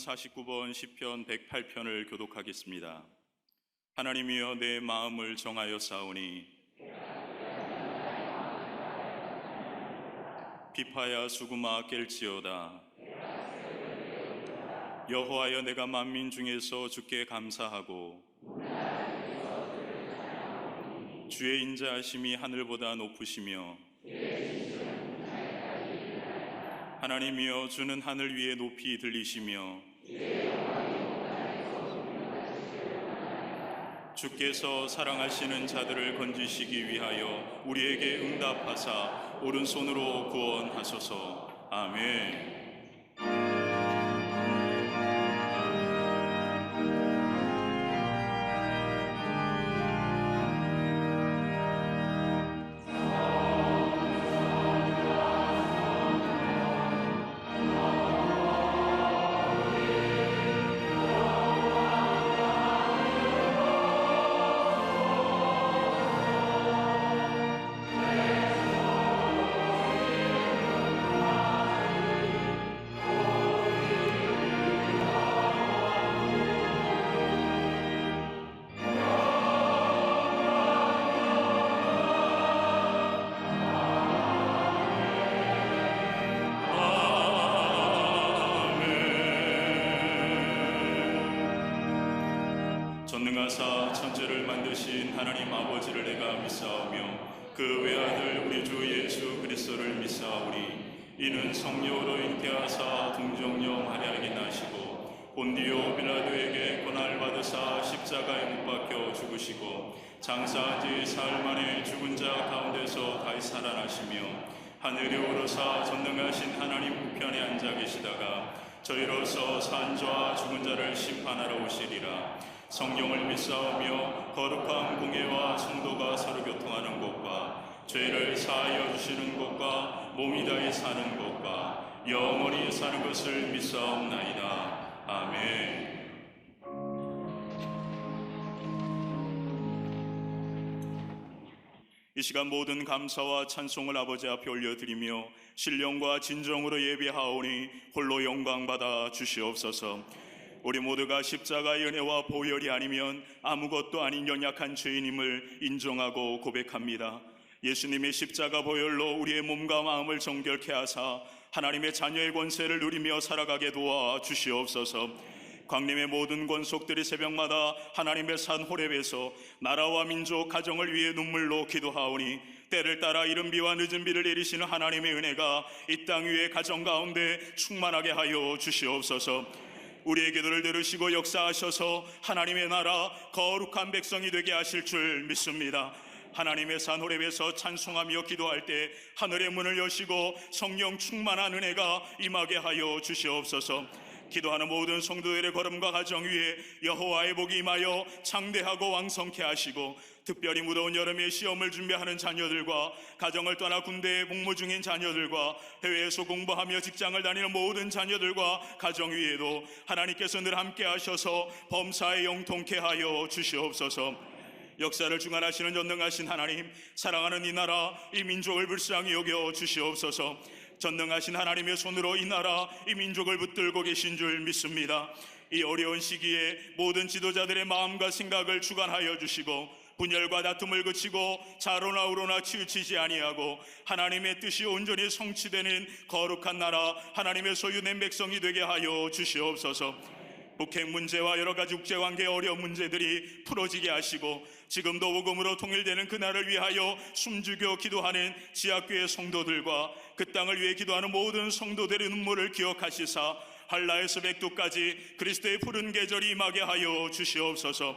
49번 시편 108편을 교독하겠습니다. 하나님이여 내 마음을 정하여 싸우니 비파야 수구마 깰지어다. 여호와여 내가 만민 중에서 주께 감사하고 주의 인자하심이 하늘보다 높으시며 하나님이여 주는 하늘 위에 높이 들리시며 주께서 사랑하시는 자들을 건지시기 위하여 우리에게 응답하사 오른손으로 구원하소서. 아멘. 전능하사 천지를 만드신 하나님 아버지를 내가 믿사오며 그 외아들 우리 주 예수 그리스도를 믿사오니 이는 성령으로 잉태하사 동정령 하나에게 나시고 본디오 빌라도에게 고난을 받으사 십자가에 못 박혀 죽으시고 장사한 지 사흘 만에 죽은 자 가운데서 다시 살아나시며 하늘에 오르사 전능하신 하나님 우편에 앉아 계시다가 저희로서 산자와 죽은 자를 심판하러 오시리라. 성령을 믿사오며 거룩한 공예와 성도가 서로 교통하는 곳과 죄를 사하여 주시는 곳과 몸이 다히 사는 곳과 영원히 사는 것을 믿사옵나이다. 아멘. 이 시간 모든 감사와 찬송을 아버지 앞에 올려드리며 신령과 진정으로 예배하오니 홀로 영광받아 주시옵소서. 우리 모두가 십자가의 은혜와 보혈이 아니면 아무것도 아닌 연약한 죄인임을 인정하고 고백합니다. 예수님의 십자가 보혈로 우리의 몸과 마음을 정결케 하사 하나님의 자녀의 권세를 누리며 살아가게 도와 주시옵소서. 광림의 모든 권속들이 새벽마다 하나님의 산 호렙에서 나라와 민족, 가정을 위해 눈물로 기도하오니 때를 따라 이른 비와 늦은 비를 내리시는 하나님의 은혜가 이 땅 위의 가정 가운데 충만하게 하여 주시옵소서. 우리의 기도를 들으시고 역사하셔서 하나님의 나라 거룩한 백성이 되게 하실 줄 믿습니다. 하나님의 산 호렙에서 찬송하며 기도할 때 하늘의 문을 여시고 성령 충만한 은혜가 임하게 하여 주시옵소서. 기도하는 모든 성도들의 걸음과 가정 위에 여호와의 복이 임하여 창대하고 왕성케 하시고 특별히 무더운 여름에 시험을 준비하는 자녀들과 가정을 떠나 군대에 복무 중인 자녀들과 해외에서 공부하며 직장을 다니는 모든 자녀들과 가정 위에도 하나님께서 늘 함께 하셔서 범사에 영통케 하여 주시옵소서. 역사를 주관하시는 전능하신 하나님, 사랑하는 이 나라, 이 민족을 불쌍히 여겨 주시옵소서. 전능하신 하나님의 손으로 이 나라, 이 민족을 붙들고 계신 줄 믿습니다. 이 어려운 시기에 모든 지도자들의 마음과 생각을 주관하여 주시고 분열과 다툼을 그치고 자로나 우로나 치우치지 아니하고 하나님의 뜻이 온전히 성취되는 거룩한 나라, 하나님의 소유된 백성이 되게 하여 주시옵소서. 북핵 문제와 여러 가지 국제관계의 어려운 문제들이 풀어지게 하시고 지금도 복음으로 통일되는 그날을 위하여 숨죽여 기도하는 지하교회 성도들과 그 땅을 위해 기도하는 모든 성도들의 눈물을 기억하시사 한라에서 백두까지 그리스도의 푸른 계절이 임하게 하여 주시옵소서.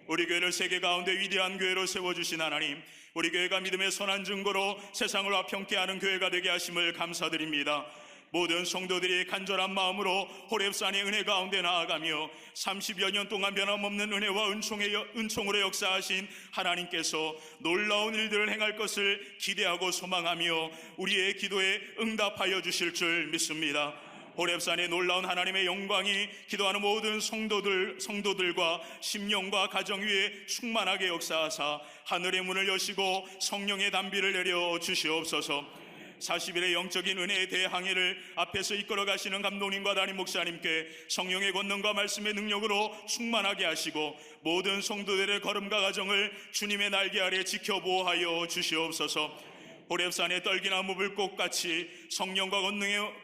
우리 교회를 세계 가운데 위대한 교회로 세워주신 하나님, 우리 교회가 믿음의 선한 증거로 세상을 화평케 하는 교회가 되게 하심을 감사드립니다. 모든 성도들이 간절한 마음으로 호렙산의 은혜 가운데 나아가며 30여 년 동안 변함없는 은혜와 은총으로 역사하신 하나님께서 놀라운 일들을 행할 것을 기대하고 소망하며 우리의 기도에 응답하여 주실 줄 믿습니다. 호렙산의 놀라운 하나님의 영광이 기도하는 모든 성도들과 심령과 가정 위에 충만하게 역사하사 하늘의 문을 여시고 성령의 단비를 내려 주시옵소서. 40일의 영적인 은혜의 대항해를 앞에서 이끌어 가시는 감독님과 담임 목사님께 성령의 권능과 말씀의 능력으로 충만하게 하시고 모든 성도들의 걸음과 가정을 주님의 날개 아래 지켜 보호하여 주시옵소서. 호렙산의 떨기나무 불꽃같이 성령과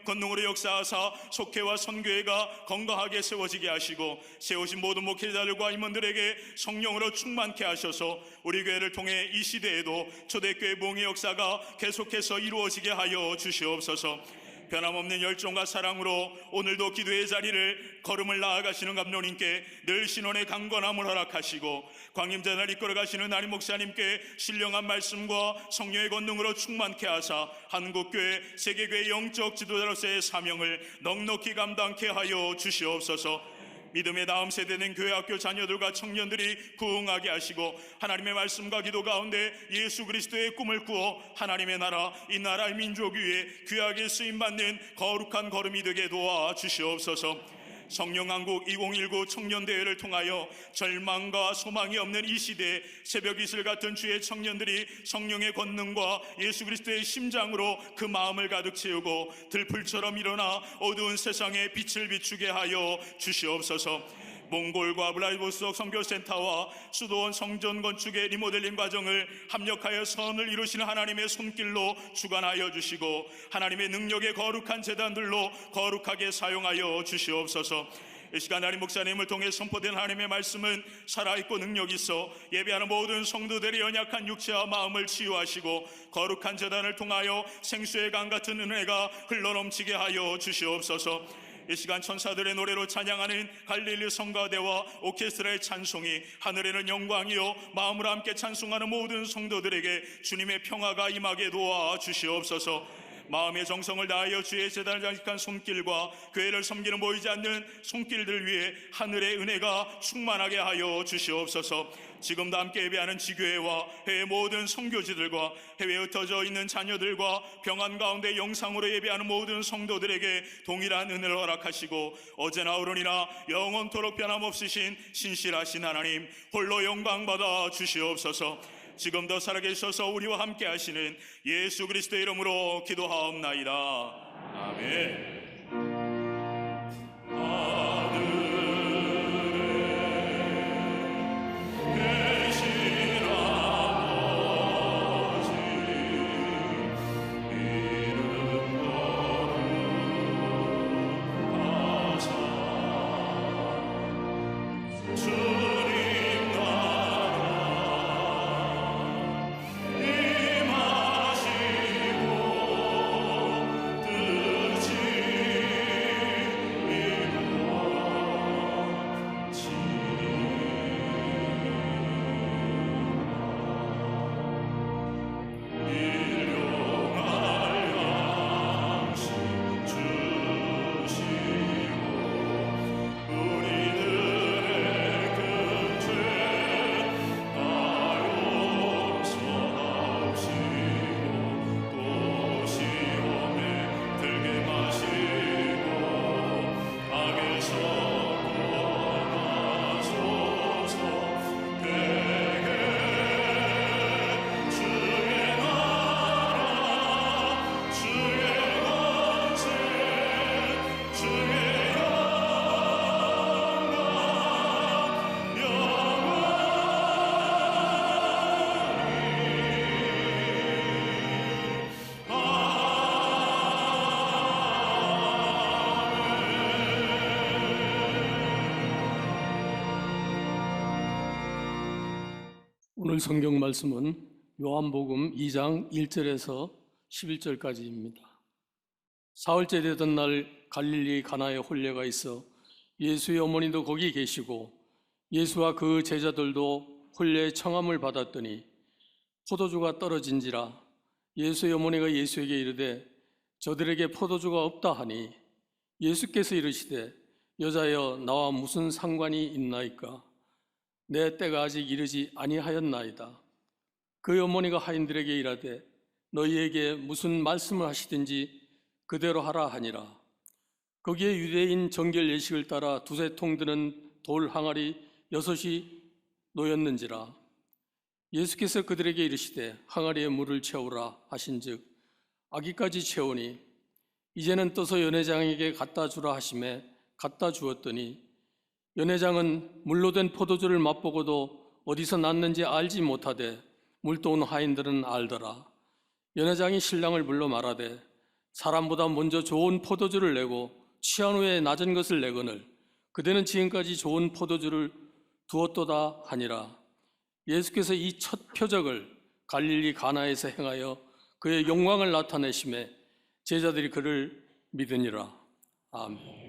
권능으로 역사하사 속회와 선교회가 건강하게 세워지게 하시고 세우신 모든 목회자들과 임원들에게 성령으로 충만케 하셔서 우리 교회를 통해 이 시대에도 초대교회 부흥의 역사가 계속해서 이루어지게 하여 주시옵소서. 변함없는 열정과 사랑으로 오늘도 기도의 자리를 걸음을 나아가시는 감독님께 늘 신원의 강건함을 허락하시고 광림전을 이끌어가시는 담임 목사님께 신령한 말씀과 성령의 권능으로 충만케 하사 한국교회, 세계교회 영적 지도자로서의 사명을 넉넉히 감당케 하여 주시옵소서. 믿음의 다음 세대는 교회 학교 자녀들과 청년들이 부흥하게 하시고 하나님의 말씀과 기도 가운데 예수 그리스도의 꿈을 꾸어 하나님의 나라, 이 나라의 민족 위에 귀하게 쓰임받는 거룩한 걸음이 되게 도와 주시옵소서. 성령왕국 2019 청년대회를 통하여 절망과 소망이 없는 이 시대에 새벽 이슬 같은 주의 청년들이 성령의 권능과 예수 그리스도의 심장으로 그 마음을 가득 채우고 들풀처럼 일어나 어두운 세상에 빛을 비추게 하여 주시옵소서. 몽골과 블라디보스톡 선교센터와 수도원 성전 건축의 리모델링 과정을 합력하여 선을 이루시는 하나님의 손길로 주관하여 주시고 하나님의 능력의 거룩한 재단들로 거룩하게 사용하여 주시옵소서. 이 시간 하나님 목사님을 통해 선포된 하나님의 말씀은 살아있고 능력이 있어 예배하는 모든 성도들의 연약한 육체와 마음을 치유하시고 거룩한 제단을 통하여 생수의 강 같은 은혜가 흘러넘치게 하여 주시옵소서. 이 시간 천사들의 노래로 찬양하는 갈릴리 성가대와 오케스트라의 찬송이 하늘에는 영광이요 마음으로 함께 찬송하는 모든 성도들에게 주님의 평화가 임하게 도와 주시옵소서. 마음의 정성을 다하여 주의 제단을 장식한 손길과 교회를 섬기는 보이지 않는 손길들 위해 하늘의 은혜가 충만하게 하여 주시옵소서. 지금도 함께 예배하는 지교회와 해외 모든 선교지들과 해외에 흩어져 있는 자녀들과 평안 가운데 영상으로 예배하는 모든 성도들에게 동일한 은혜를 허락하시고 어제나 오늘이나 영원토록 변함없으신 신실하신 하나님 홀로 영광받아 주시옵소서. 지금도 살아계셔서 우리와 함께 하시는 예수 그리스도의 이름으로 기도하옵나이다. 아멘. 오늘 성경 말씀은 요한복음 2장 1절에서 11절까지입니다. 사흘째 되던 날 갈릴리 가나에 혼례가 있어 예수의 어머니도 거기 계시고 예수와 그 제자들도 혼례의 청함을 받았더니 포도주가 떨어진지라 예수의 어머니가 예수에게 이르되 저들에게 포도주가 없다 하니 예수께서 이르시되 여자여 나와 무슨 상관이 있나이까 내 때가 아직 이르지 아니하였나이다. 그 어머니가 하인들에게 이르되 너희에게 무슨 말씀을 하시든지 그대로 하라 하니라. 거기에 유대인 정결 예식을 따라 두세 통 드는 돌 항아리 6이 놓였는지라. 예수께서 그들에게 이르시되 항아리에 물을 채우라 하신즉 아기까지 채우니 이제는 떠서 연회장에게 갖다 주라 하시매 갖다 주었더니 연회장은 물로 된 포도주를 맛보고도 어디서 났는지 알지 못하되 물도온 하인들은 알더라. 연회장이 신랑을 불러 말하되 사람보다 먼저 좋은 포도주를 내고 취한 후에 낮은 것을 내거늘 그대는 지금까지 좋은 포도주를 두었도다 하니라. 예수께서 이 첫 표적을 갈릴리 가나에서 행하여 그의 영광을 나타내심에 제자들이 그를 믿으니라. 아멘.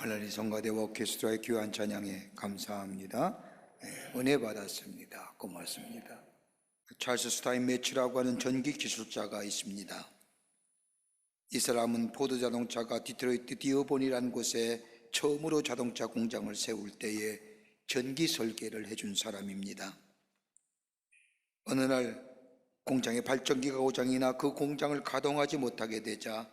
갈랄리 성가대와 오케스트라의 귀한 찬양에 감사합니다. 은혜 받았습니다. 고맙습니다. 찰스 스타인매츠라고 하는 전기 기술자가 있습니다. 이 사람은 포드 자동차가 디트로이트 디어본이라는 곳에 처음으로 자동차 공장을 세울 때에 전기 설계를 해준 사람입니다. 어느 날 공장에 발전기가 고장이나 그 공장을 가동하지 못하게 되자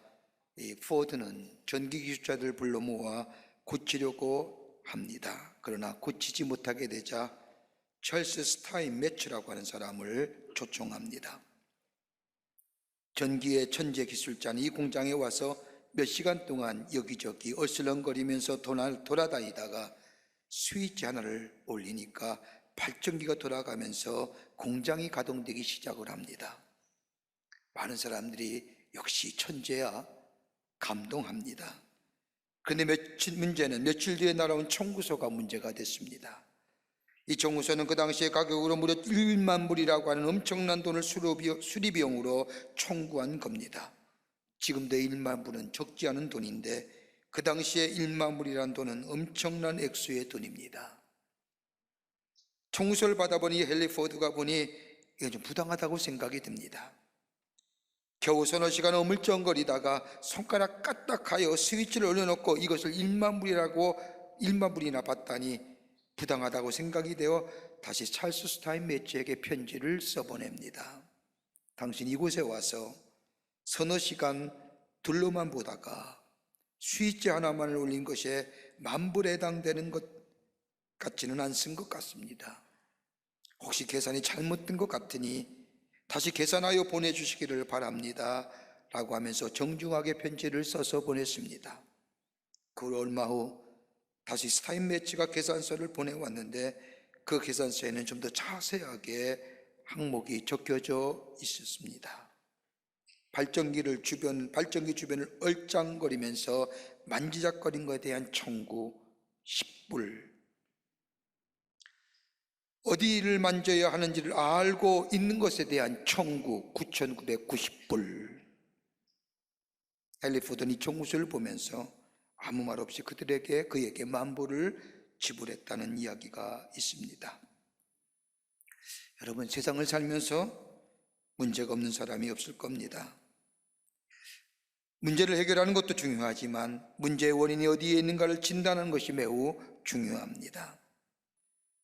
이 포드는 전기 기술자들을 불러 모아 고치려고 합니다. 그러나 고치지 못하게 되자 찰스 스타인매츠라고 하는 사람을 초청합니다. 전기의 천재 기술자는 이 공장에 와서 몇 시간 동안 여기저기 얼슬렁거리면서 돌아다니다가 스위치 하나를 올리니까 발전기가 돌아가면서 공장이 가동되기 시작을 합니다. 많은 사람들이 역시 천재야 감동합니다. 그런데 문제는 며칠 뒤에 날아온 청구서가 문제가 됐습니다. 이 청구서는 그 당시에 가격으로 무려 1만 불이라고 하는 엄청난 돈을 수리비용으로 청구한 겁니다. 지금도 1만 불은 적지 않은 돈인데 그 당시에 1만 불이라는 돈은 엄청난 액수의 돈입니다. 청구서를 받아보니 헨리 포드가 보니 이게 좀 부당하다고 생각이 듭니다. 겨우 서너 시간 어물쩡거리다가 손가락 까딱하여 스위치를 올려놓고 이것을 1만 불이나 받다니 부당하다고 생각이 되어 다시 찰스 스타인매츠에게 편지를 써보냅니다. 당신 이곳에 와서 서너 시간 둘러만 보다가 스위치 하나만을 올린 것에 10,000불에 해당되는 것 같지는 않은 것 같습니다. 혹시 계산이 잘못된 것 같으니 다시 계산하여 보내주시기를 바랍니다 라고 하면서 정중하게 편지를 써서 보냈습니다. 그 얼마 후 다시 스타인매츠가 계산서를 보내왔는데 그 계산서에는 좀 더 자세하게 항목이 적혀져 있었습니다. 발전기 주변을 얼짱거리면서 만지작거린 것에 대한 청구 10불, 어디를 만져야 하는지를 알고 있는 것에 대한 청구 9,990불. 헨리 포드는 이 청구서를 보면서 아무 말 없이 그에게 10,000불을 지불했다는 이야기가 있습니다. 여러분, 세상을 살면서 문제가 없는 사람이 없을 겁니다. 문제를 해결하는 것도 중요하지만 문제의 원인이 어디에 있는가를 진단하는 것이 매우 중요합니다.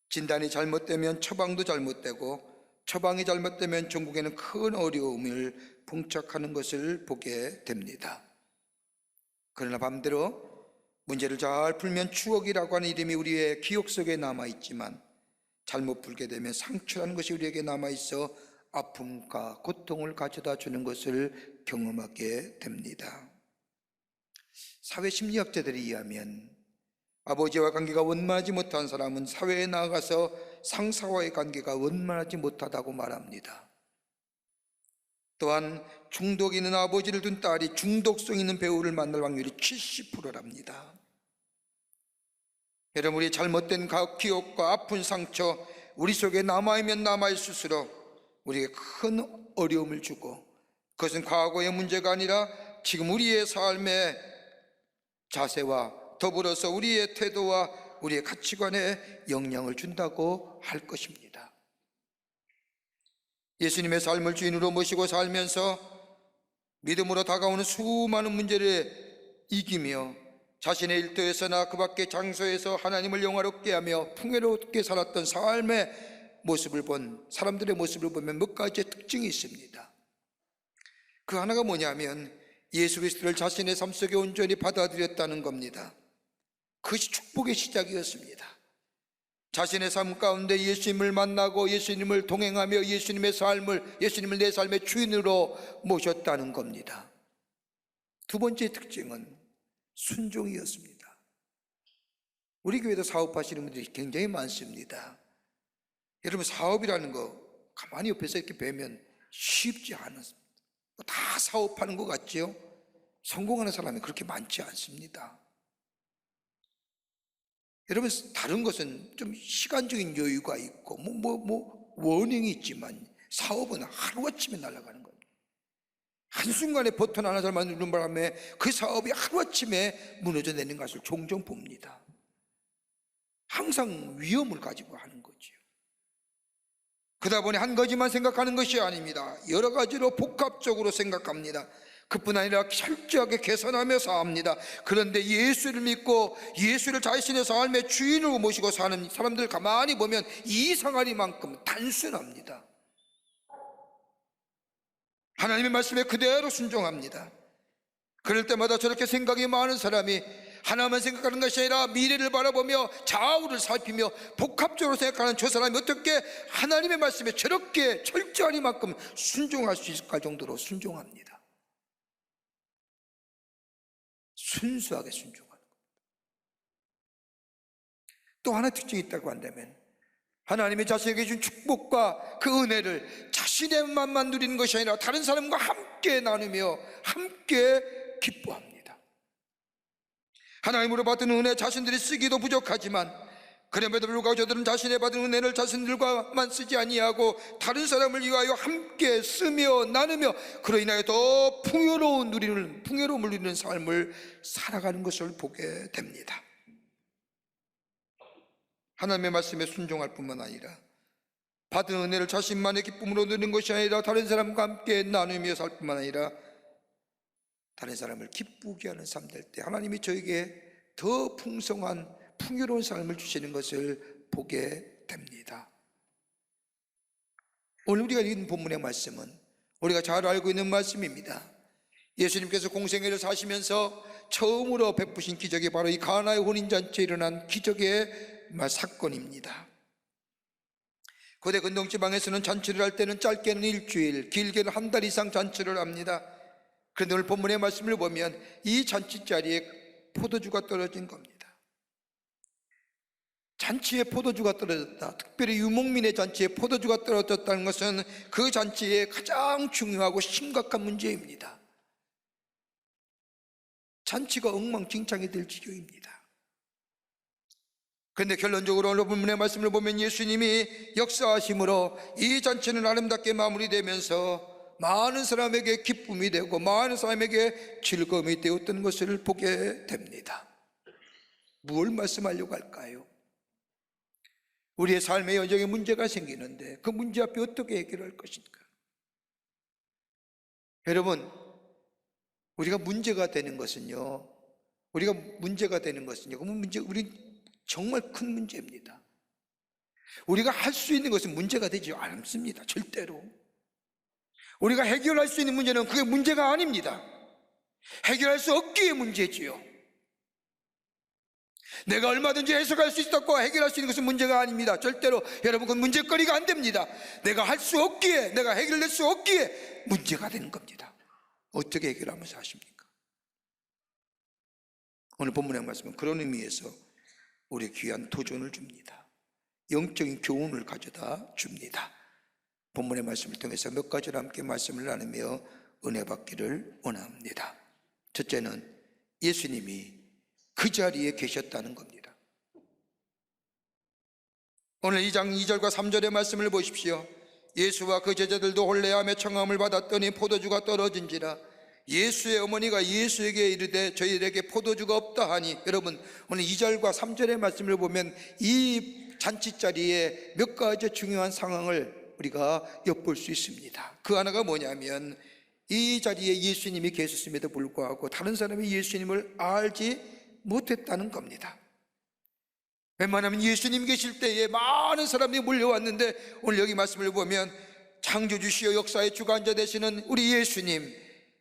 진단이 잘못되면 처방도 잘못되고 처방이 잘못되면 전국에는 큰 어려움을 봉착하는 것을 보게 됩니다. 그러나 반대로 문제를 잘 풀면 추억이라고 하는 이름이 우리의 기억 속에 남아있지만 잘못 풀게 되면 상처라는 것이 우리에게 남아있어 아픔과 고통을 가져다 주는 것을 경험하게 됩니다. 사회심리학자들에 의하면 아버지와 관계가 원만하지 못한 사람은 사회에 나아가서 상사와의 관계가 원만하지 못하다고 말합니다. 또한 중독이 있는 아버지를 둔 딸이 중독성 있는 배우를 만날 확률이 70%랍니다. 여러분, 우리 잘못된 기억과 아픈 상처 우리 속에 남아있으면 남아있을수록 우리에게 큰 어려움을 주고 그것은 과거의 문제가 아니라 지금 우리의 삶의 자세와 더불어서 우리의 태도와 우리의 가치관에 영향을 준다고 할 것입니다. 예수님의 삶을 주인으로 모시고 살면서 믿음으로 다가오는 수많은 문제를 이기며 자신의 일터에서나 그 밖의 장소에서 하나님을 영화롭게 하며 풍요롭게 살았던 삶의 모습을 본 사람들의 모습을 보면 몇 가지의 특징이 있습니다. 그 하나가 뭐냐면 예수 그리스도를 자신의 삶 속에 온전히 받아들였다는 겁니다. 그것이 축복의 시작이었습니다. 자신의 삶 가운데 예수님을 만나고 예수님을 동행하며 예수님을 내 삶의 주인으로 모셨다는 겁니다. 두 번째 특징은 순종이었습니다. 우리 교회도 사업하시는 분들이 굉장히 많습니다. 여러분, 사업이라는 거 가만히 옆에서 이렇게 뵈면 쉽지 않습니다. 다 사업하는 것 같지요? 성공하는 사람이 그렇게 많지 않습니다. 여러분, 다른 것은 좀 시간적인 여유가 있고 워닝이 있지만 사업은 하루아침에 날아가는 거예요. 한순간에 버튼 하나 잘못 누른 바람에 그 사업이 하루아침에 무너져 내는 것을 종종 봅니다. 항상 위험을 가지고 하는 거지요. 그러다 보니 한 가지만 생각하는 것이 아닙니다. 여러 가지로 복합적으로 생각합니다. 그뿐 아니라 철저하게 계산하며 사합니다. 그런데 예수를 믿고 예수를 자신의 삶의 주인으로 모시고 사는 사람들 가만히 보면 이상하리만큼 단순합니다. 하나님의 말씀에 그대로 순종합니다. 그럴 때마다 저렇게 생각이 많은 사람이 하나만 생각하는 것이 아니라 미래를 바라보며 좌우를 살피며 복합적으로 생각하는 저 사람이 어떻게 하나님의 말씀에 저렇게 철저하리만큼 순종할 수 있을까 정도로 순종합니다. 순수하게 순종하는 겁니다. 또 하나 특징이 있다고 한다면 하나님의 자신에게 준 축복과 그 은혜를 자신의 맘만 누리는 것이 아니라 다른 사람과 함께 나누며 함께 기뻐합니다. 하나님으로 받은 은혜 자신들이 쓰기도 부족하지만 그럼에도 불구하고 저들은 자신의 받은 은혜를 자신들과만 쓰지 아니하고 다른 사람을 위하여 함께 쓰며 나누며 그로 인하여 더 풍요로움을 누리는 삶을 살아가는 것을 보게 됩니다. 하나님의 말씀에 순종할 뿐만 아니라 받은 은혜를 자신만의 기쁨으로 누리는 것이 아니라 다른 사람과 함께 나누며 살 뿐만 아니라 다른 사람을 기쁘게 하는 삶 될 때 하나님이 저에게 더 풍성한 풍요로운 삶을 주시는 것을 보게 됩니다. 오늘 우리가 읽은 본문의 말씀은 우리가 잘 알고 있는 말씀입니다. 예수님께서 공생애를 사시면서 처음으로 베푸신 기적이 바로 이 가나의 혼인잔치에 일어난 기적의 사건입니다. 고대 근동지방에서는 잔치를 할 때는 짧게는 일주일, 길게는 한 달 이상 잔치를 합니다. 그런데 오늘 본문의 말씀을 보면 이 잔치 자리에 포도주가 떨어진 겁니다. 잔치에 포도주가 떨어졌다, 특별히 유목민의 잔치에 포도주가 떨어졌다는 것은 그 잔치의 가장 중요하고 심각한 문제입니다. 잔치가 엉망진창이 될 지경입니다. 그런데 결론적으로 오늘 본문의 말씀을 보면 예수님이 역사하심으로 이 잔치는 아름답게 마무리되면서 많은 사람에게 기쁨이 되고 많은 사람에게 즐거움이 되었던 것을 보게 됩니다. 무엇을 말씀하려고 할까요? 우리의 삶의 여정에 문제가 생기는데 그 문제 앞에 어떻게 해결할 것인가? 여러분, 우리가 문제가 되는 것은요, 우리 정말 큰 문제입니다. 우리가 할 수 있는 것은 문제가 되지 않습니다. 절대로. 우리가 해결할 수 있는 문제는 그게 문제가 아닙니다. 해결할 수 없기에 문제지요. 내가 얼마든지 해석할 수 있었고 해결할 수 있는 것은 문제가 아닙니다. 절대로 여러분 그건 문제거리가 안 됩니다. 내가 할 수 없기에, 내가 해결할 수 없기에 문제가 되는 겁니다. 어떻게 해결하면서 하십니까? 오늘 본문의 말씀은 그런 의미에서 우리 귀한 도전을 줍니다. 영적인 교훈을 가져다 줍니다. 본문의 말씀을 통해서 몇 가지를 함께 말씀을 나누며 은혜 받기를 원합니다. 첫째는 예수님이 그 자리에 계셨다는 겁니다. 오늘 2장 2절과 3절의 말씀을 보십시오. 예수와 그 제자들도 혼례하며 청함을 받았더니 포도주가 떨어진지라 예수의 어머니가 예수에게 이르되 저희들에게 포도주가 없다 하니, 여러분 오늘 2절과 3절의 말씀을 보면 이 잔치자리에 몇 가지 중요한 상황을 우리가 엿볼 수 있습니다. 그 하나가 뭐냐면 이 자리에 예수님이 계셨음에도 불구하고 다른 사람이 예수님을 알지 못했다는 겁니다. 웬만하면 예수님 계실 때에 많은 사람들이 몰려왔는데 오늘 여기 말씀을 보면 창조주시여 역사의 주관자 되시는 우리 예수님,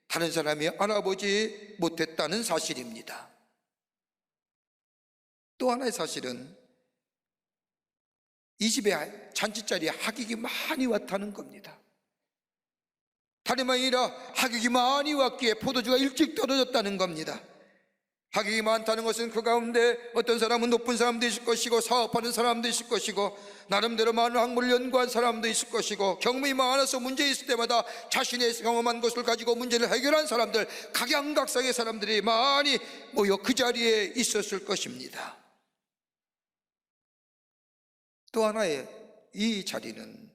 다른 사람이 알아보지 못했다는 사실입니다. 또 하나의 사실은 이 집에 잔치자리에 하객이 많이 왔다는 겁니다. 다름 아니라 하객이 많이 왔기에 포도주가 일찍 떨어졌다는 겁니다. 하객이 많다는 것은 그 가운데 어떤 사람은 높은 사람도 있을 것이고 사업하는 사람도 있을 것이고 나름대로 많은 학문을 연구한 사람도 있을 것이고 경험이 많아서 문제 있을 때마다 자신의 경험한 것을 가지고 문제를 해결한 사람들, 각양각색의 사람들이 많이 모여 그 자리에 있었을 것입니다. 또 하나의 이 자리는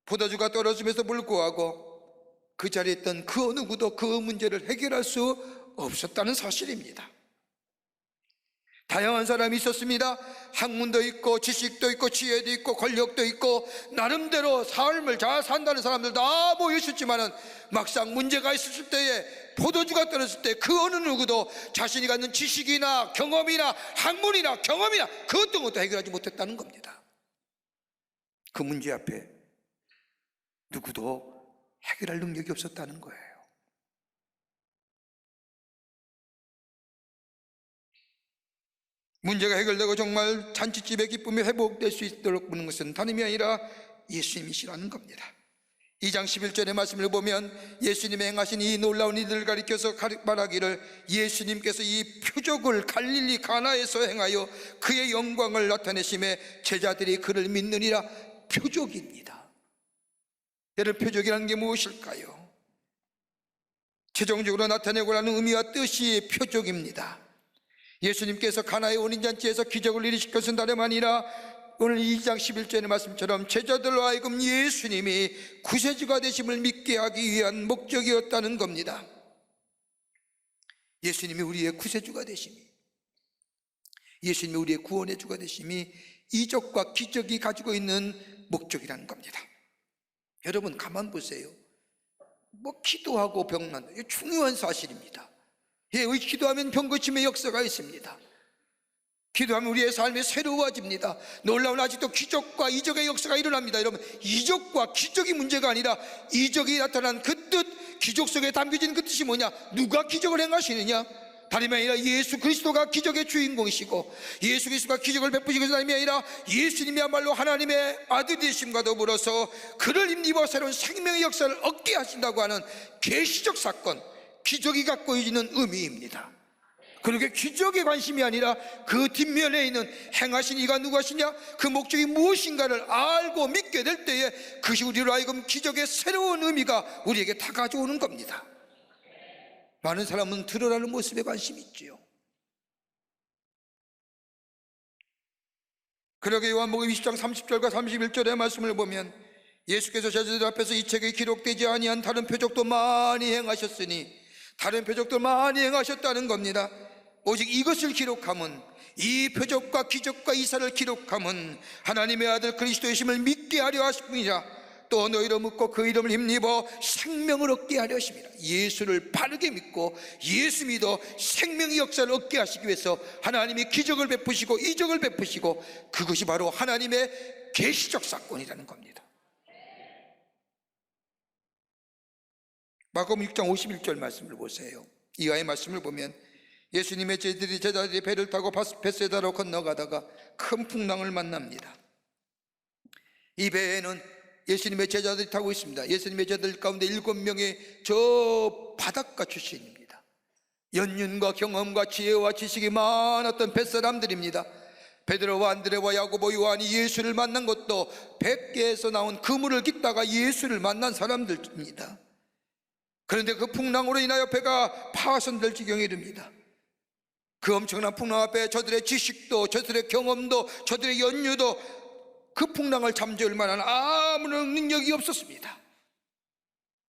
포도주가 떨어짐에도 불구하고 그 자리에 있던 그 어느 누구도 그 문제를 해결할 수 없었다는 사실입니다. 다양한 사람이 있었습니다. 학문도 있고 지식도 있고 지혜도 있고 권력도 있고 나름대로 삶을 잘 산다는 사람들 다 모였었지만은 막상 문제가 있었을 때에, 포도주가 떨어졌을 때 그 어느 누구도 자신이 갖는 지식이나 경험이나 학문이나 경험이나 그 어떤 것도 해결하지 못했다는 겁니다. 그 문제 앞에 누구도 해결할 능력이 없었다는 거예요. 문제가 해결되고 정말 잔치집의 기쁨이 회복될 수 있도록 보는 것은 다름이 아니라 예수님이시라는 겁니다. 2장 11절의 말씀을 보면 예수님이 행하신 이 놀라운 일들을 가리켜서 말하기를, 예수님께서 이 표적을 갈릴리 가나에서 행하여 그의 영광을 나타내심에 제자들이 그를 믿느니라. 표적입니다. 여러분, 표적이라는 게 무엇일까요? 최종적으로 나타내고 하는 의미와 뜻이 표적입니다. 예수님께서 가나의 혼인잔치에서 기적을 이루실 것은 다름 아니라 오늘 2장 11절의 말씀처럼 제자들로 하여금 예수님이 구세주가 되심을 믿게 하기 위한 목적이었다는 겁니다. 예수님이 우리의 구세주가 되심이, 예수님이 우리의 구원의 주가 되심이 이적과 기적이 가지고 있는 목적이라는 겁니다. 여러분, 가만 보세요. 기도하고 병 낫는, 이거 중요한 사실입니다. 기도하면 병 고침의 역사가 있습니다. 기도하면 우리의 삶이 새로워집니다. 놀라운 아직도 기적과 이적의 역사가 일어납니다. 여러분, 이적과 기적이 문제가 아니라 이적이 나타난 그 뜻, 기적 속에 담겨진 그 뜻이 뭐냐? 누가 기적을 행하시느냐? 다름이 아니라 예수 그리스도가 기적의 주인공이시고, 예수 그리스도가 기적을 베푸시는 다름이 아니라 예수님이야말로 하나님의 아들 되심과 더불어서 그를 힘입어 새로운 생명의 역사를 얻게 하신다고 하는 계시적 사건, 기적이 갖고 있는 의미입니다. 그렇게 기적에 관심이 아니라 그 뒷면에 있는 행하신 이가 누구시냐, 그 목적이 무엇인가를 알고 믿게 될 때에 그것이 우리로 하여금 기적의 새로운 의미가 우리에게 다 가져오는 겁니다. 많은 사람은 드러나는 모습에 관심이 있지요. 그러게 요한복음 20장 30절과 31절의 말씀을 보면 예수께서 제자들 앞에서 이 책에 기록되지 아니한 다른 표적도 많이 행하셨으니, 다른 표적도 많이 행하셨다는 겁니다. 오직 이것을 기록함은, 이 표적과 기적과 이사를 기록함은 하나님의 아들 그리스도이심을 믿게 하려 하심이라. 또 너희로 묻고 그 이름을 힘입어 생명을 얻게 하려 하심이라. 예수를 바르게 믿고 예수 믿어 생명의 역사를 얻게 하시기 위해서 하나님이 기적을 베푸시고 이적을 베푸시고, 그것이 바로 하나님의 계시적 사건이라는 겁니다. 마가복음 6장 51절 말씀을 보세요. 이하의 말씀을 보면 예수님의 제자들이 배를 타고 벳세다로 건너가다가 큰 풍랑을 만납니다. 이 배에는 예수님의 제자들이 타고 있습니다. 예수님의 제자들 가운데 7명의 저 바닷가 출신입니다. 연륜과 경험과 지혜와 지식이 많았던 벳사람들입니다. 베드로와 안드레와 야고보 요한이 예수를 만난 것도 뱃개에서 나온 그물을 깃다가 예수를 만난 사람들입니다. 그런데 그 풍랑으로 인하여 배가 파손될 지경에 이릅니다. 그 엄청난 풍랑 앞에 저들의 지식도, 저들의 경험도, 저들의 연유도 그 풍랑을 잠재울 만한 아무런 능력이 없었습니다.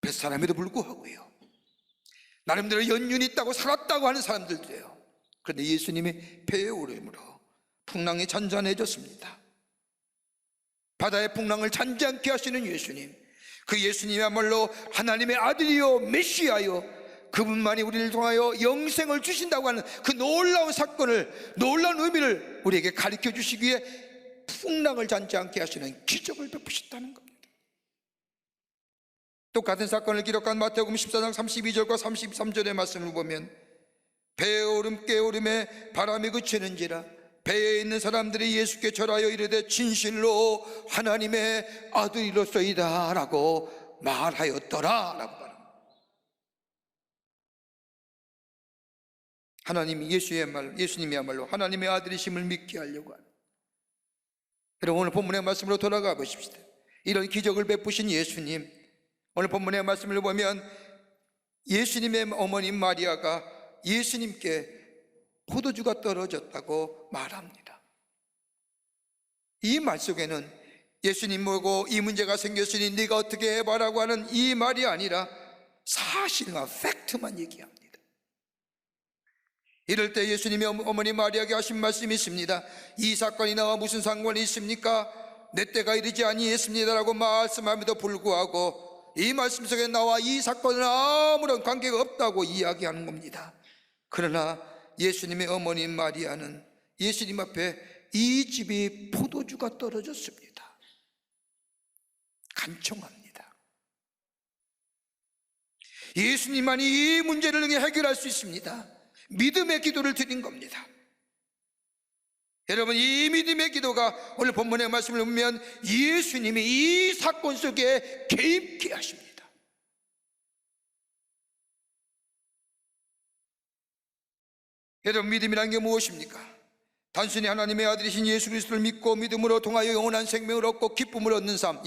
뱃사람에도 불구하고요, 나름대로 연륜이 있다고 살았다고 하는 사람들도요. 그런데 예수님이 배에 오름으로 풍랑이 잔잔해졌습니다. 바다의 풍랑을 잔잔케 하시는 예수님, 그 예수님이야말로 하나님의 아들이요 메시아요, 그분만이 우리를 통하여 영생을 주신다고 하는 그 놀라운 사건을, 놀라운 의미를 우리에게 가르쳐 주시기 위해 풍랑을 잔잔케 하시는 기적을 베푸셨다는 겁니다. 똑같은 사건을 기록한 마태복음 14장 32절과 33절의 말씀을 보면 배에 오름 깨오름에 바람이 그치는지라 배에 있는 사람들이 예수께 절하여 이르되 진실로 하나님의 아들이로소이다 라고 말하였더라 라고 말합니다. 예수님이야말로 하나님의 아들이심을 믿게 하려고 하는, 여러분, 오늘 본문의 말씀으로 돌아가 보십시다. 이런 기적을 베푸신 예수님, 오늘 본문의 말씀을 보면 예수님의 어머니 마리아가 예수님께 포도주가 떨어졌다고 말합니다. 이 말 속에는 예수님 보고 이 문제가 생겼으니 네가 어떻게 해봐라고 하는 이 말이 아니라 사실과 팩트만 얘기합니다. 이럴 때 예수님이 어머니 마리아에게 하신 말씀이 있습니다. 이 사건이 나와 무슨 상관이 있습니까? 내 때가 이르지 아니했습니다라고 말씀함에도 불구하고 이 말씀 속에 나와 이 사건은 아무런 관계가 없다고 이야기하는 겁니다. 그러나 예수님의 어머니 마리아는 예수님 앞에 이 집이 포도주가 떨어졌습니다. 간청합니다. 예수님만이 이 문제를 해결할 수 있습니다. 믿음의 기도를 드린 겁니다. 여러분, 이 믿음의 기도가 오늘 본문의 말씀을 보면 예수님이 이 사건 속에 개입케 하십니다. 여러분, 믿음이란 게 무엇입니까? 단순히 하나님의 아들이신 예수 그리스도를 믿고 믿음으로 통하여 영원한 생명을 얻고 기쁨을 얻는 삶,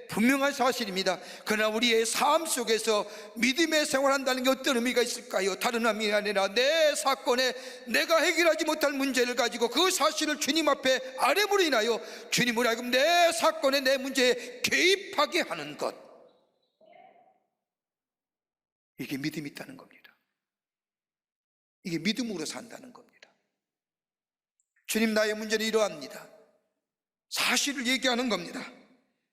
분명한 사실입니다. 그러나 우리의 삶 속에서 믿음의 생활한다는 게 어떤 의미가 있을까요? 다른 의미가 아니라 내 사건에 내가 해결하지 못할 문제를 가지고 그 사실을 주님 앞에 아뢰므로 인하여 주님을 하여금 내 사건에 내 문제에 개입하게 하는 것, 이게 믿음이 있다는 겁니다. 이게 믿음으로 산다는 겁니다. 주님, 나의 문제는 이러합니다. 사실을 얘기하는 겁니다.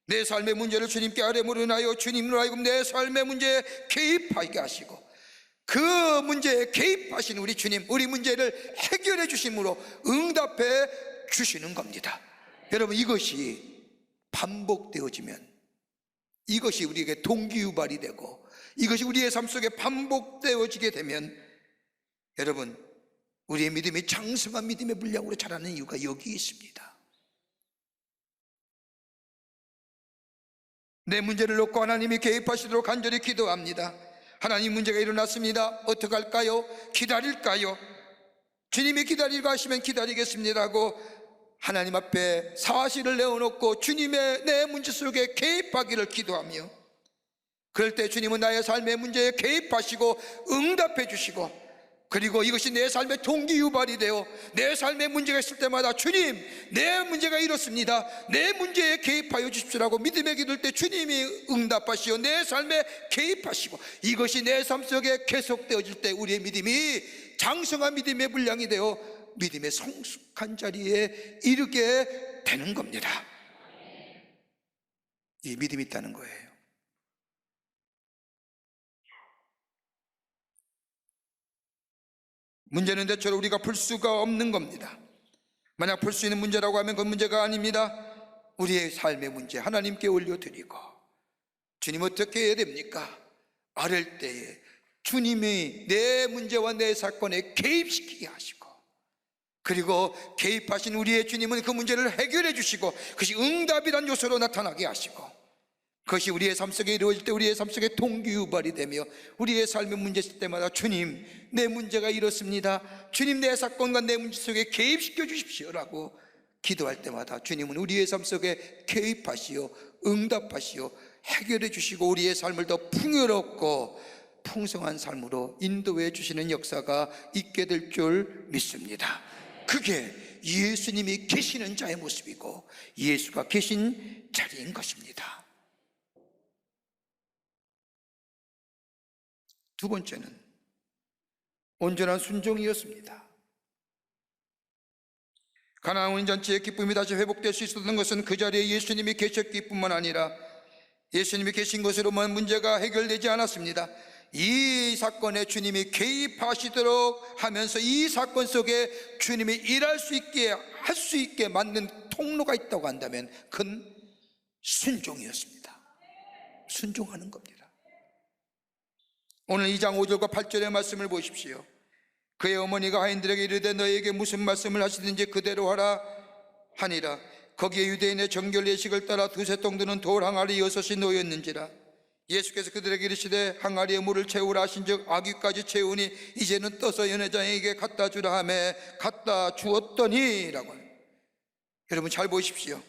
내 삶의 문제를 주님께 아뢰므로 인하여 주님으로 하여금 내 삶의 문제에 개입하게 하시고 그 문제에 개입하신 우리 주님, 우리 문제를 해결해 주심으로 응답해 주시는 겁니다. 여러분, 이것이 반복되어지면, 이것이 우리에게 동기유발이 되고 이것이 우리의 삶 속에 반복되어지게 되면, 여러분, 우리의 믿음이 장성한 믿음의 분량으로 자라는 이유가 여기 있습니다. 내 문제를 놓고 하나님이 개입하시도록 간절히 기도합니다. 하나님, 문제가 일어났습니다. 어떡할까요? 기다릴까요? 주님이 기다리고 하시면 기다리겠습니다 하고 하나님 앞에 사실을 내어놓고 주님의 내 문제 속에 개입하기를 기도하며, 그럴 때 주님은 나의 삶의 문제에 개입하시고 응답해 주시고, 그리고 이것이 내 삶의 동기유발이 되어 내 삶의 문제가 있을 때마다 주님, 내 문제가 이렇습니다, 내 문제에 개입하여 주십시오라고 믿음의 기도할 때 주님이 응답하시어 내 삶에 개입하시고, 이것이 내 삶 속에 계속되어질 때 우리의 믿음이 장성한 믿음의 분량이 되어 믿음의 성숙한 자리에 이르게 되는 겁니다. 이 믿음이 있다는 거예요. 문제는 대체로 우리가 풀 수가 없는 겁니다. 만약 풀 수 있는 문제라고 하면 그 문제가 아닙니다. 우리의 삶의 문제 하나님께 올려드리고, 주님 어떻게 해야 됩니까? 아랠 때에 주님이 내 문제와 내 사건에 개입시키게 하시고, 그리고 개입하신 우리의 주님은 그 문제를 해결해 주시고 그것이 응답이란 요소로 나타나게 하시고, 그것이 우리의 삶 속에 이루어질 때 우리의 삶 속에 동기유발이 되며 우리의 삶의 문제 있을 때마다 주님, 내 문제가 이렇습니다, 주님 내 사건과 내 문제 속에 개입시켜 주십시오라고 기도할 때마다 주님은 우리의 삶 속에 개입하시어 응답하시어 해결해 주시고 우리의 삶을 더 풍요롭고 풍성한 삶으로 인도해 주시는 역사가 있게 될 줄 믿습니다. 그게 예수님이 계시는 자의 모습이고 예수가 계신 자리인 것입니다. 두 번째는 온전한 순종이었습니다. 가나안 혼인잔치의 기쁨이 다시 회복될 수 있었던 것은 그 자리에 예수님이 계셨기 뿐만 아니라 예수님이 계신 것으로만 문제가 해결되지 않았습니다. 이 사건에 주님이 개입하시도록 하면서 이 사건 속에 주님이 일할 수 있게 할 수 있게 만든 통로가 있다고 한다면 그건 순종이었습니다. 순종하는 겁니다. 오늘 2장 5절과 8절의 말씀을 보십시오. 그의 어머니가 하인들에게 이르되 너에게 무슨 말씀을 하시든지 그대로 하라 하니라. 거기에 유대인의 정결 예식을 따라 두세 통 드는 돌 항아리 6이 놓였는지라. 예수께서 그들에게 이르시되 항아리에 물을 채우라 하신즉 아귀까지 채우니 이제는 떠서 연회장에게 갖다 주라 하매 갖다 주었더니라고. 여러분 잘 보십시오.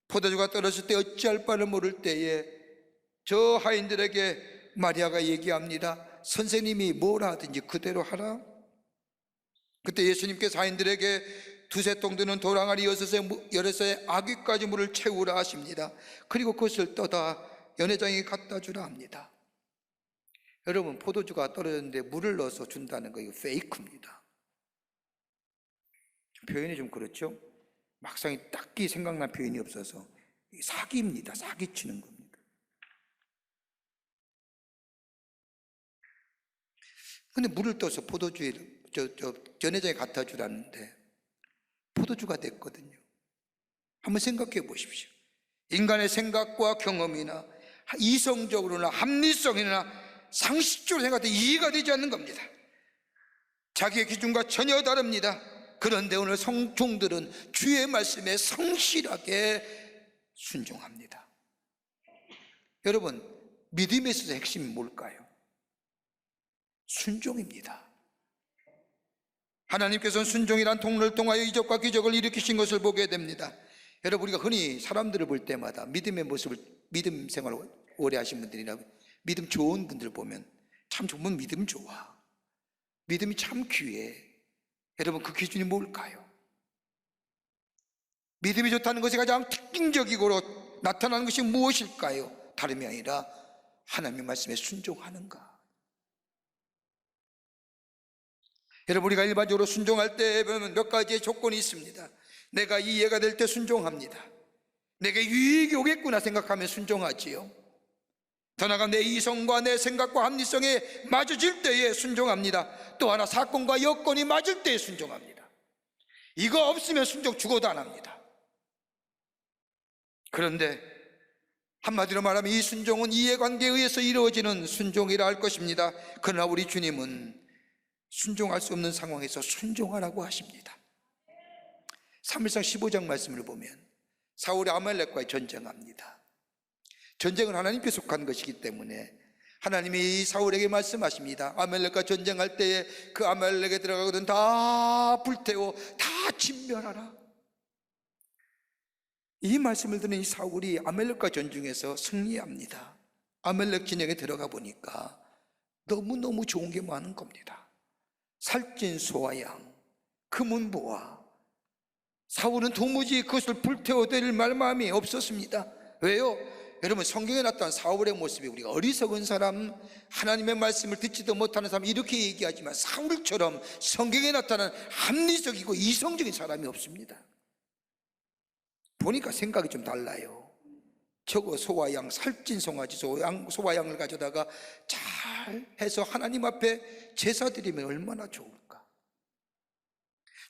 포도주가 떨어질 때 어찌할 바를 모를 때에 저 하인들에게 마리아가 얘기합니다. 선생님이 뭐라 하든지 그대로 하라. 그때 예수님께서 하인들에게 두세 통 드는 돌항아리 6에 아귀까지 물을 채우라 하십니다. 그리고 그것을 떠다 연회장에 갖다 주라 합니다. 여러분, 포도주가 떨어졌는데 물을 넣어서 준다는 거 이거 페이크입니다. 표현이 좀 그렇죠? 막상 딱히 생각난 표현이 없어서 사기입니다. 사기치는 겁니다. 근데 물을 떠서 포도주에 전해장에 갖다 주라는데 포도주가 됐거든요. 한번 생각해 보십시오. 인간의 생각과 경험이나 이성적으로나 합리성이나 상식적으로 생각해도 이해가 되지 않는 겁니다. 자기의 기준과 전혀 다릅니다. 그런데 오늘 성종들은 주의 말씀에 성실하게 순종합니다. 여러분, 믿음에 있어서 핵심이 뭘까요? 순종입니다. 하나님께서는 순종이란 통로를 통하여 이적과 기적을 일으키신 것을 보게 됩니다. 여러분, 우리가 흔히 사람들을 볼 때마다 믿음의 모습을, 믿음 생활을 오래 하신 분들이나 믿음 좋은 분들 보면 참 정말 믿음 좋아, 믿음이 참 귀해. 여러분, 그 기준이 뭘까요? 믿음이 좋다는 것이 가장 특징적이고 나타나는 것이 무엇일까요? 다름이 아니라 하나님의 말씀에 순종하는가. 여러분, 우리가 일반적으로 순종할 때 보면 몇 가지의 조건이 있습니다. 내가 이해가 될 때 순종합니다. 내게 유익이 오겠구나 생각하면 순종하지요. 더 나아가 내 이성과 내 생각과 합리성에 맞아질 때에 순종합니다. 또 하나, 사건과 여건이 맞을 때에 순종합니다. 이거 없으면 순종 죽어도 안 합니다. 그런데 한마디로 말하면 이 순종은 이해관계에 의해서 이루어지는 순종이라 할 것입니다. 그러나 우리 주님은 순종할 수 없는 상황에서 순종하라고 하십니다. 사무엘상 15장 말씀을 보면 사울이 아말렉과의 전쟁합니다. 전쟁은 하나님께 속한 것이기 때문에 하나님이 사울에게 말씀하십니다. 아말렉과 전쟁할 때에 그 아말렉에 들어가거든 다 불태워 다 진멸하라. 이 말씀을 듣는 이 사울이 아말렉과 전쟁에서 승리합니다. 아말렉 진영에 들어가 보니까 너무너무 좋은 게 많은 겁니다. 살찐 소와 양, 금은보화. 사울은 도무지 그것을 불태워댈 마음이 없었습니다. 왜요? 여러분, 성경에 나타난 사울의 모습이 우리가 어리석은 사람, 하나님의 말씀을 듣지도 못하는 사람 이렇게 얘기하지만 사울처럼 성경에 나타난 합리적이고 이성적인 사람이 없습니다. 보니까 생각이 좀 달라요. 저거 소와 양, 살찐 송아지 소와 양을 가져다가 잘 해서 하나님 앞에 제사 드리면 얼마나 좋을까.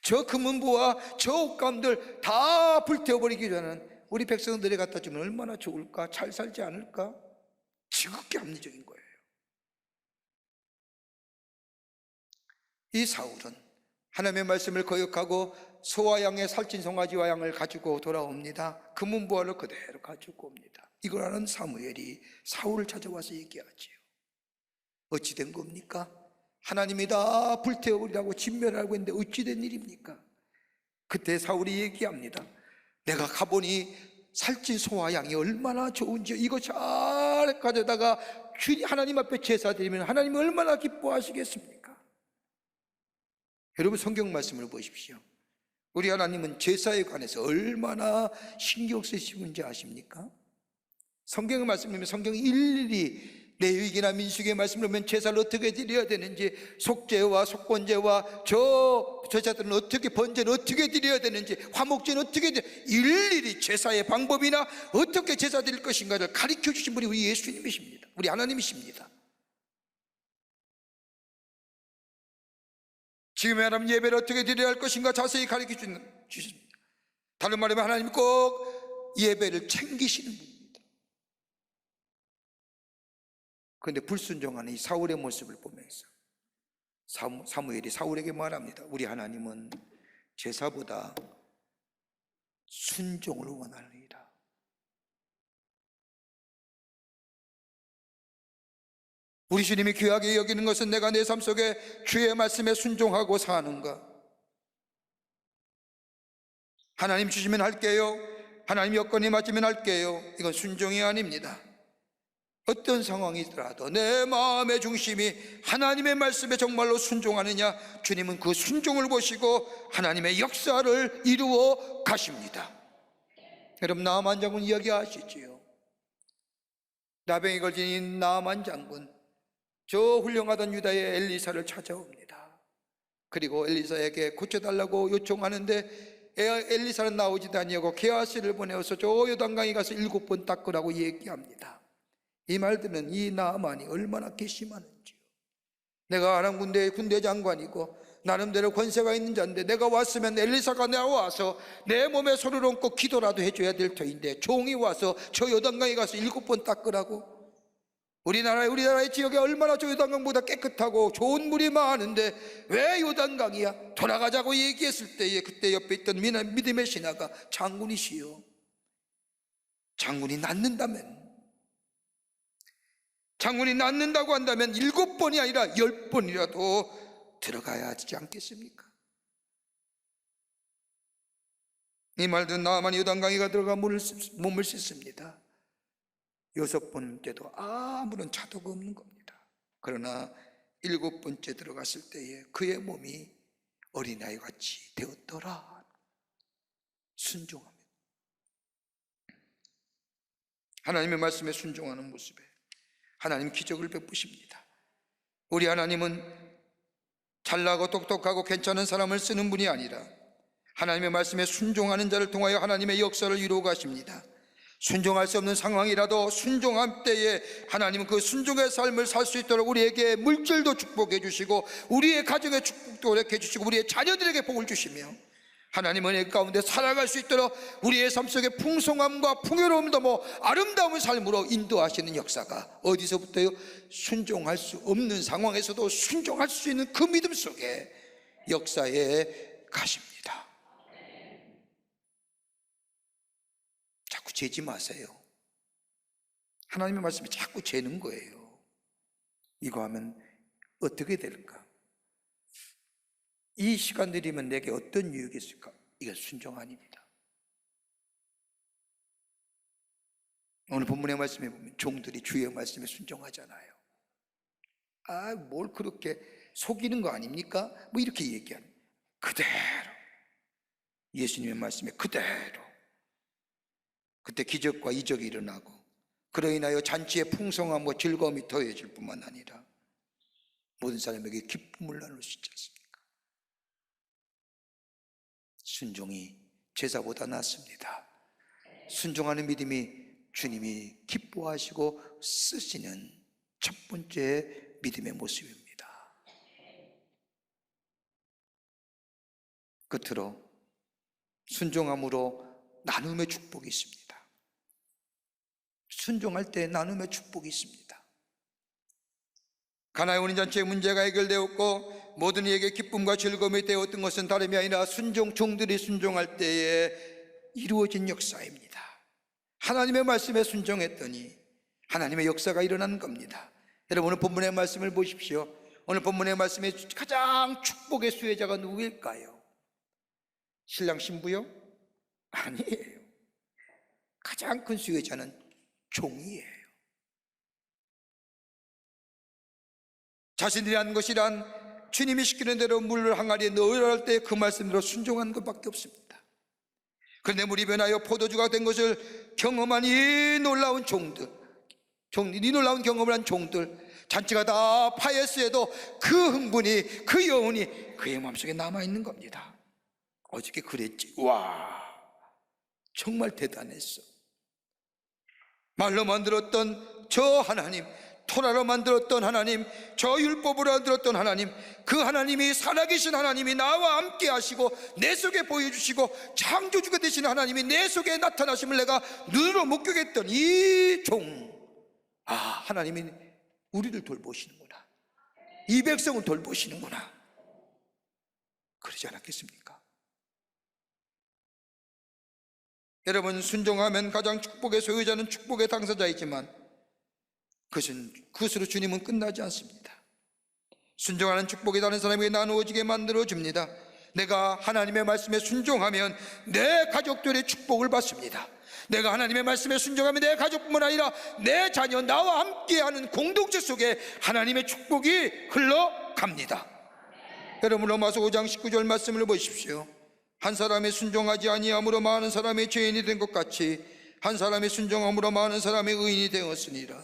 저 금은보와 저 옷감들 다 불태워버리기 전에는 우리 백성들에 갖다 주면 얼마나 좋을까, 잘 살지 않을까. 지극히 합리적인 거예요. 이 사울은 하나님의 말씀을 거역하고 소와 양의 살찐 송아지와 양을 가지고 돌아옵니다. 금은보화를 그대로 가지고 옵니다. 이걸 아는 사무엘이 사울을 찾아와서 얘기하지요. 어찌 된 겁니까? 하나님이 다 불태워버리라고 진멸하고 있는데 어찌 된 일입니까? 그때 사울이 얘기합니다. 내가 가보니 살찐 소와 양이 얼마나 좋은지 이거 잘 가져다가 하나님 앞에 제사 드리면 하나님이 얼마나 기뻐하시겠습니까? 여러분, 성경 말씀을 보십시오. 우리 하나님은 제사에 관해서 얼마나 신경 쓰시는지 아십니까? 성경의 말씀이면 성경 일일이 레위기나 민수기의 말씀을 보면 제사를 어떻게 드려야 되는지, 속죄와 속건제와 저 제사들은 어떻게, 번제는 어떻게 드려야 되는지, 화목제는 어떻게 일일이 제사의 방법이나 어떻게 제사 드릴 것인가를 가르쳐 주신 분이 우리 예수님이십니다. 우리 하나님이십니다. 지금의 하나님 예배를 어떻게 드려야 할 것인가 자세히 가르쳐 주십니다. 다른 말하면 하나님 꼭 예배를 챙기시는 분입니다. 그런데 불순종하는 이 사울의 모습을 보면서 사무엘이 사울에게 말합니다. 우리 하나님은 제사보다 순종을 원하느니라. 우리 주님이 귀하게 여기는 것은 내가 내 삶 속에 주의 말씀에 순종하고 사는가. 하나님 주시면 할게요, 하나님 여건이 맞으면 할게요, 이건 순종이 아닙니다. 어떤 상황이더라도 내 마음의 중심이 하나님의 말씀에 정말로 순종하느냐, 주님은 그 순종을 보시고 하나님의 역사를 이루어 가십니다. 여러분, 나아만 장군 이야기 아시지요? 나병에 걸린 나아만 장군, 저 훌륭하던 유다의 엘리사를 찾아옵니다. 그리고 엘리사에게 고쳐달라고 요청하는데 엘리사는 나오지도 아니하고 게하시를 보내어서 저 요단강에 가서 7번 닦으라고 얘기합니다. 이 말들은 이 나아만이 얼마나 괘씸하는지요. 내가 아람 군대 장관이고 나름대로 권세가 있는 자인데, 내가 왔으면 엘리사가 나와서 내 몸에 손을 얹고 기도라도 해줘야 될 터인데 종이 와서 저 요단강에 가서 7번 닦으라고? 우리나라의 지역에 얼마나 저 요단강보다 깨끗하고 좋은 물이 많은데 왜 요단강이야? 돌아가자고 얘기했을 때에 그때 옆에 있던 믿음의 신하가 장군이시여, 장군이 낫는다고 한다면 7번이 아니라 10번이라도 들어가야 하지 않겠습니까? 이 말도 나아만이 요단강에 들어가 몸을 씻습니다. 6번 때도 아무런 차도가 없는 겁니다. 그러나 7번째 들어갔을 때에 그의 몸이 어린아이 같이 되었더라. 순종합니다. 하나님의 말씀에 순종하는 모습에 하나님 기적을 베푸십니다. 우리 하나님은 잘나고 똑똑하고 괜찮은 사람을 쓰는 분이 아니라 하나님의 말씀에 순종하는 자를 통하여 하나님의 역사를 이루어 가십니다. 순종할 수 없는 상황이라도 순종할 때에 하나님은 그 순종의 삶을 살 수 있도록 우리에게 물질도 축복해 주시고 우리의 가정에 축복도 해 주시고 우리의 자녀들에게 복을 주시며 하나님 은혜 가운데 살아갈 수 있도록 우리의 삶 속에 풍성함과 풍요로움도 아름다운 삶으로 인도하시는 역사가 어디서부터요? 순종할 수 없는 상황에서도 순종할 수 있는 그 믿음 속에 역사에 가십니다. 자꾸 재지 마세요. 하나님의 말씀이 자꾸 재는 거예요. 이거 하면 어떻게 될까? 이 시간들이면 내게 어떤 유익이 있을까? 이게 순종 아닙니다. 오늘 본문의 말씀에 보면 종들이 주의 말씀에 순종하잖아요. 뭘 그렇게 속이는 거 아닙니까? 이렇게 얘기하는 그대로 예수님의 말씀에 그대로 그때 기적과 이적이 일어나고 그로 인하여 잔치의 풍성함과 즐거움이 더해질 뿐만 아니라 모든 사람에게 기쁨을 나눌 수 있지 않습니까? 순종이 제사보다 낫습니다. 순종하는 믿음이 주님이 기뻐하시고 쓰시는 첫 번째 믿음의 모습입니다. 끝으로 순종함으로 나눔의 축복이 있습니다. 순종할 때 나눔의 축복이 있습니다. 가나의 혼인잔치의 문제가 해결되었고 모든 이에게 기쁨과 즐거움이 되었던 것은 다름이 아니라 종들이 순종할 때에 이루어진 역사입니다. 하나님의 말씀에 순종했더니 하나님의 역사가 일어난 겁니다. 여러분 오늘 본문의 말씀을 보십시오. 오늘 본문의 말씀에 가장 축복의 수혜자가 누구일까요? 신랑 신부요? 아니에요. 가장 큰 수혜자는 종이에요. 자신들이 한 것이란 주님이 시키는 대로 물을 항아리에 넣으라 할 때 그 말씀대로 순종한 것밖에 없습니다. 그런데 물이 변하여 포도주가 된 것을 경험한 이 놀라운 종들, 이 놀라운 경험을 한 종들, 잔치가 다 파했어도 그 흥분이, 그 여운이 그의 마음속에 남아있는 겁니다. 어저께 그랬지. 와, 정말 대단했어. 말로 만들었던 저 하나님, 토라로 만들었던 하나님, 저 율법으로 만들었던 하나님, 그 하나님이 살아계신 하나님이 나와 함께 하시고 내 속에 보여주시고 창조주가 되신 하나님이 내 속에 나타나심을 내가 눈으로 목격했던 이 종, 하나님이 우리를 돌보시는구나, 이 백성을 돌보시는구나, 그러지 않았겠습니까? 여러분, 순종하면 가장 축복의 소유자는 축복의 당사자이지만 그것으로 주님은 끝나지 않습니다. 순종하는 축복이 다른 사람에게 나누어지게 만들어줍니다. 내가 하나님의 말씀에 순종하면 내 가족들의 축복을 받습니다. 내가 하나님의 말씀에 순종하면 내 가족뿐만 아니라 내 자녀, 나와 함께하는 공동체 속에 하나님의 축복이 흘러갑니다. 여러분, 로마서 5장 19절 말씀을 보십시오. 한 사람이 순종하지 아니함으로 많은 사람이 죄인이 된 것 같이 한 사람이 순종함으로 많은 사람이 의인이 되었으니라.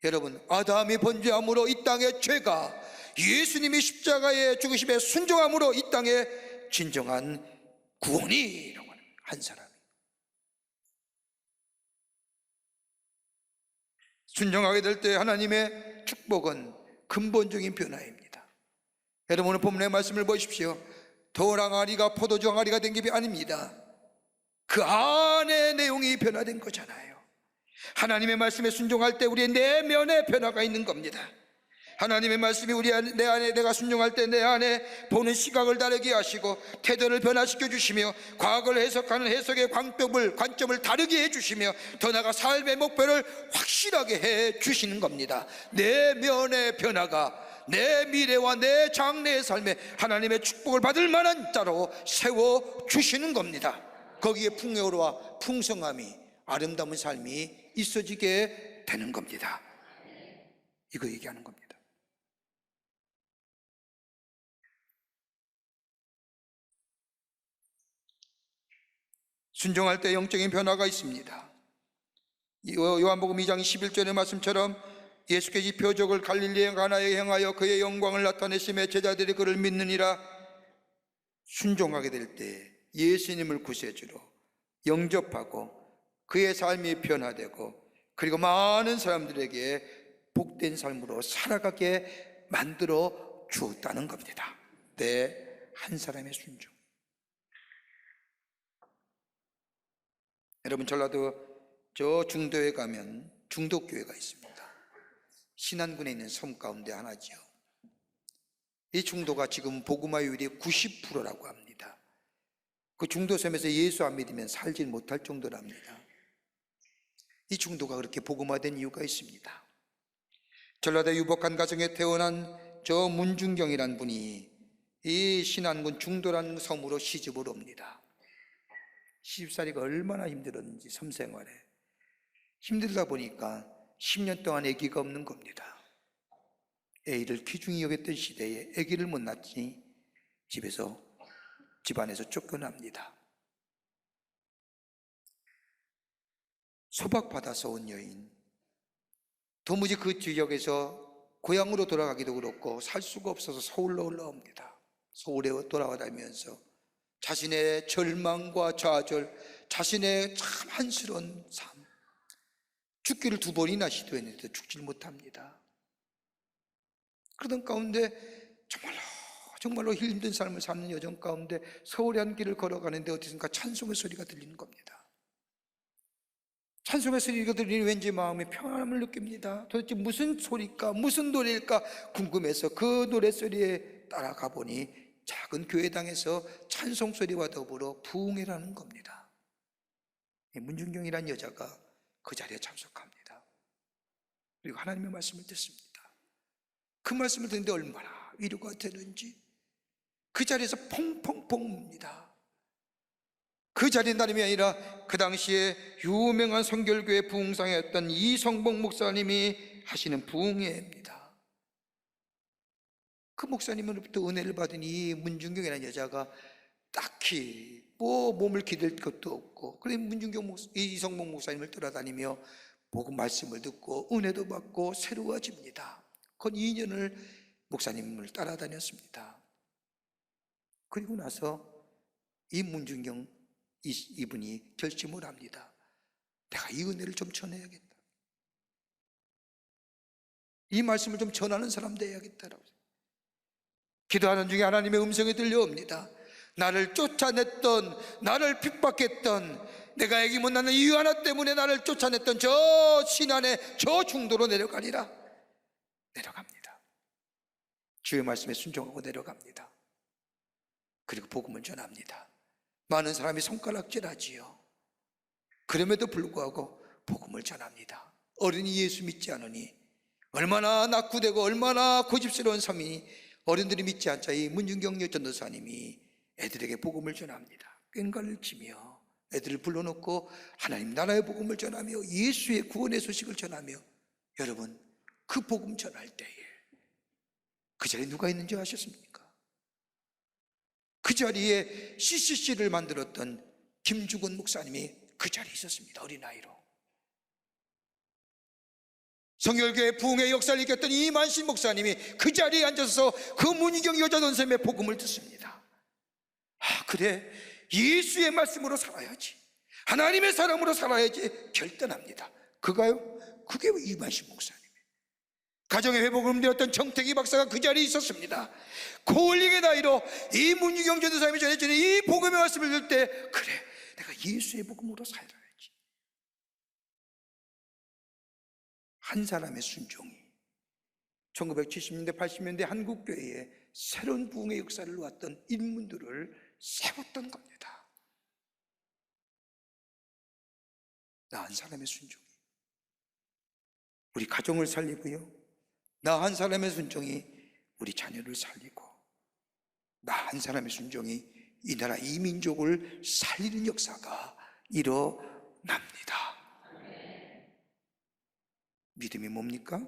여러분, 아담이 범죄함으로 이 땅의 죄가, 예수님이 십자가의 죽으심에 순종함으로 이 땅에 진정한 구원이라고 하는 한 사람이. 순종하게 될 때 하나님의 축복은 근본적인 변화입니다. 여러분, 오늘 본문의 말씀을 보십시오. 돌항아리가 포도주 항아리가 된 게 아닙니다. 그 안에 내용이 변화된 거잖아요. 하나님의 말씀에 순종할 때 우리의 내면에 변화가 있는 겁니다. 하나님의 말씀이 내 안에, 내가 순종할 때 내 안에 보는 시각을 다르게 하시고 태도를 변화시켜 주시며 과거를 해석하는 해석의 관점을 다르게 해주시며 더 나아가 삶의 목표를 확실하게 해 주시는 겁니다. 내면의 변화가 내 미래와 내 장래의 삶에 하나님의 축복을 받을 만한 자로 세워주시는 겁니다. 거기에 풍요로와 풍성함이, 아름다운 삶이 있어지게 되는 겁니다. 이거 얘기하는 겁니다. 순종할 때 영적인 변화가 있습니다. 요한복음 2장 11절의 말씀처럼 예수께서 이 표적을 갈릴리의 가나에 행하여 그의 영광을 나타내심에 제자들이 그를 믿느니라. 순종하게 될 때 예수님을 구세주로 영접하고 그의 삶이 변화되고 그리고 많은 사람들에게 복된 삶으로 살아가게 만들어 주었다는 겁니다. 한 사람의 순종. 여러분, 전라도 저 중도에 가면 중도교회가 있습니다. 신안군에 있는 섬 가운데 하나지요. 이 중도가 지금 복음화율이 90%라고 합니다. 그 중도섬에서 예수 안 믿으면 살지 못할 정도랍니다. 이 중도가 그렇게 복음화된 이유가 있습니다. 전라도 유복한 가정에 태어난 저 문중경이란 분이 이 신안군 중도라는 섬으로 시집을 옵니다. 시집살이가 얼마나 힘들었는지, 섬생활에 힘들다 보니까 10년 동안 아기가 없는 겁니다. 애를 귀중히 여겼던 시대에 아기를 못 낳지 집안에서 쫓겨납니다. 소박받아서 온 여인, 도무지 그 지역에서 고향으로 돌아가기도 그렇고 살 수가 없어서 서울로 올라옵니다. 서울에 돌아다니면서 자신의 절망과 좌절, 자신의 참 한스러운 삶, 죽기를 2번이나 시도했는데 죽질 못합니다. 그러던 가운데 정말로 힘든 삶을 사는 여정 가운데 서울의 한 길을 걸어가는데 어디선가 찬송의 소리가 들리는 겁니다. 찬송의 소리가 들리니 왠지 마음에 평안함을 느낍니다. 도대체 무슨 소리일까, 무슨 노래일까 궁금해서 그 노래소리에 따라가 보니 작은 교회당에서 찬송소리와 더불어 부흥회라는 겁니다. 문중경이라는 여자가 그 자리에 참석합니다. 그리고 하나님의 말씀을 듣습니다. 그 말씀을 듣는데 얼마나 위로가 되는지 그 자리에서 펑펑펑 웁니다. 그 자리는 다름이 아니라 그 당시에 유명한 성결교회 부흥상이었던 이성복 목사님이 하시는 부흥회입니다. 그 목사님으로부터 은혜를 받은 이 문중경이라는 여자가 딱히 몸을 기댈 것도 없고, 그래 이성복 목사님을 따라다니며 복음 말씀을 듣고 은혜도 받고 새로워집니다. 그 2년을 목사님을 따라다녔습니다. 그리고 나서 이 문중경 이분이 결심을 합니다. 내가 이 은혜를 좀 전해야겠다. 이 말씀을 좀 전하는 사람 되어야겠다라고. 기도하는 중에 하나님의 음성이 들려옵니다. 나를 쫓아냈던, 나를 핍박했던, 내가 애기 못 낳는 이유 하나 때문에 나를 쫓아냈던 저 신안의 저 중도로 내려가리라. 내려갑니다. 주의 말씀에 순종하고 내려갑니다. 그리고 복음을 전합니다. 많은 사람이 손가락질하지요. 그럼에도 불구하고 복음을 전합니다. 어른이 예수 믿지 않으니 얼마나 낙후되고 얼마나 고집스러운 삶이, 어른들이 믿지 않자 이 문중경 전도사님이 애들에게 복음을 전합니다. 꽹과를 치며 애들을 불러놓고 하나님 나라의 복음을 전하며 예수의 구원의 소식을 전하며, 여러분 그 복음 전할 때에 그 자리에 누가 있는지 아셨습니까? 그 자리에 CCC를 만들었던 김주건 목사님이 그 자리에 있었습니다. 어린아이로. 성결교회 부흥의 역사를 이겼던 이만신 목사님이 그 자리에 앉아서 그 문희경 여자 전쌤의 복음을 듣습니다. 아, 그래, 예수의 말씀으로 살아야지, 하나님의 사람으로 살아야지 결단합니다. 그가요? 그게 이만신 목사님. 가정의 회복을 되었던 정택이 박사가 그 자리에 있었습니다. 고울릭의 나이로 이 문희경 전도사님이 전해주는 이 복음의 말씀을 들을 때, 그래, 내가 예수의 복음으로 살아야지. 한 사람의 순종이 1970년대 80년대 한국교회에 새로운 부흥의 역사를 놓았던 인문들을 세웠던 겁니다. 나 한 사람의 순종이 우리 가정을 살리고요, 나 한 사람의 순종이 우리 자녀를 살리고, 나 한 사람의 순종이 이 나라 이 민족을 살리는 역사가 일어납니다. 믿음이 뭡니까?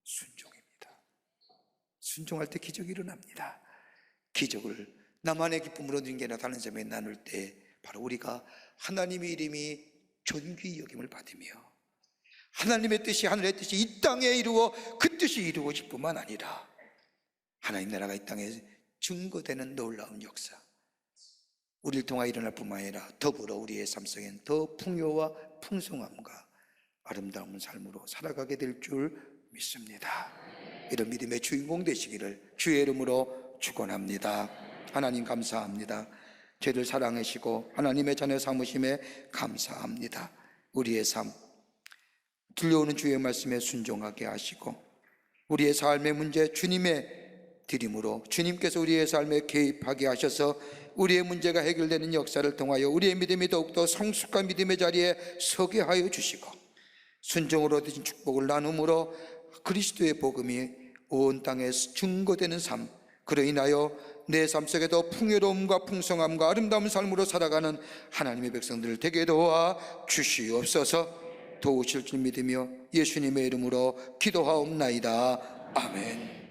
순종입니다. 순종할 때 기적이 일어납니다. 기적을 나만의 기쁨으로 얻는 게 아니라 다른 사람에게 나눌 때 바로 우리가 하나님의 이름이 존귀히 여김을 받으며 하나님의 뜻이, 하늘의 뜻이 이 땅에 이루어 그 뜻이 이루어질 뿐만 아니라 하나님 나라가 이 땅에 증거되는 놀라운 역사, 우리를 통하여 일어날 뿐만 아니라 더불어 우리의 삶 속엔 더 풍요와 풍성함과 아름다운 삶으로 살아가게 될 줄 믿습니다. 이런 믿음의 주인공 되시기를 주의 이름으로 축원합니다. 하나님 감사합니다. 죄를 사랑하시고 하나님의 자녀 삼으심에 감사합니다. 우리의 삶, 들려오는 주의 말씀에 순종하게 하시고 우리의 삶의 문제 주님의 드림으로 주님께서 우리의 삶에 개입하게 하셔서 우리의 문제가 해결되는 역사를 통하여 우리의 믿음이 더욱더 성숙한 믿음의 자리에 서게 하여 주시고 순종으로 얻으신 축복을 나눔으로 그리스도의 복음이 온 땅에 증거되는 삶, 그로 인하여 내 삶 속에 더 풍요로움과 풍성함과 아름다운 삶으로 살아가는 하나님의 백성들을 되게 도와 주시옵소서. 도우실 줄 믿으며 예수님의 이름으로 기도하옵나이다. 아멘.